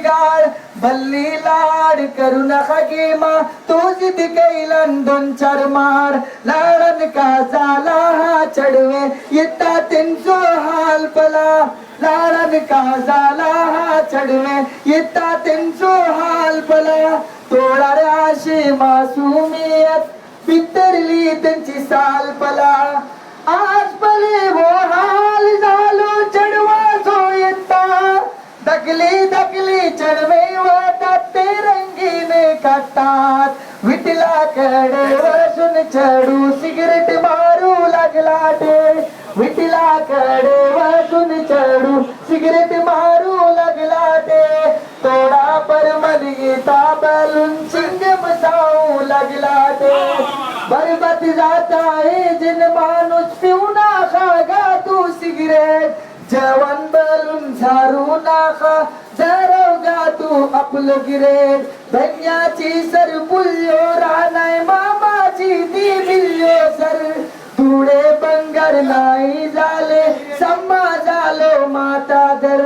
गाळ भल्ली लाड करू नका गेमा तो जिद कैलन दोन चार मार लाडन का झाला हा चढवे येता त्यांचो हाल पला लाडन का झाला हा चढवे येता त्यांचो हाल पला तोडा रे आशे मासूमियत पितरली त्यांची साल पला आज पले वो हाल झालो चढवा जो येता दगली दगली चढवे वाटात ते रंगीने काढतात विठलाकडे वाजून चढू सिगरेट मारू लागला ते विठलाकडे वाजून चढू सिगरेट मारू लागला ते तोडा परमल येता बलून चिंगम जाऊ लागला ते बरबाद जाता है जिन माणूस पिऊ नका गा तू सिगरेट जवान बलून झारू नका जरव गा तू आपलं गिरेट धन्याची सर पुल्यो रानाय मामाची ती बिल्यो सर धुळे बंगार नाही झाले सम्मा झालो माता दर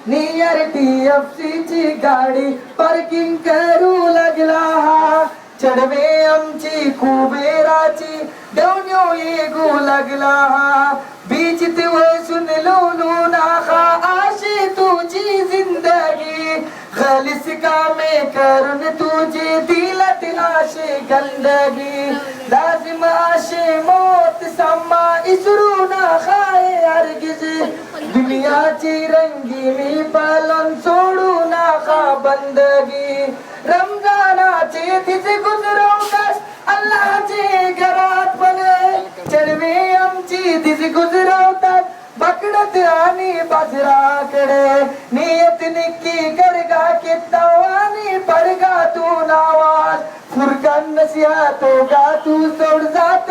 नियर TFC ची गाडी पार्किंग करू लागला हा चढवे आमची कुबेराची डोन्यो येगू लागला हा बीचित वसून लोलू नाखा आशे तुझी जिंदगी खालिस कामे करून तुझी दिलत आशे गंदगी लाजिम आशे मौत सम्मा इसरू ना खाए हरगिज दुनियाची रंगीनी पालन सोडू नाखा बंदगी रमजानाचे तिचे गुजरवतास अल्लाहचे घरात बने चढवे आमची तिचे गुजरवतात बकडत आणि बाजराकडे नियत निक्की करगा केतावानी पडगा तू नावाज फुरकान नसिया तो गा तू सोड जात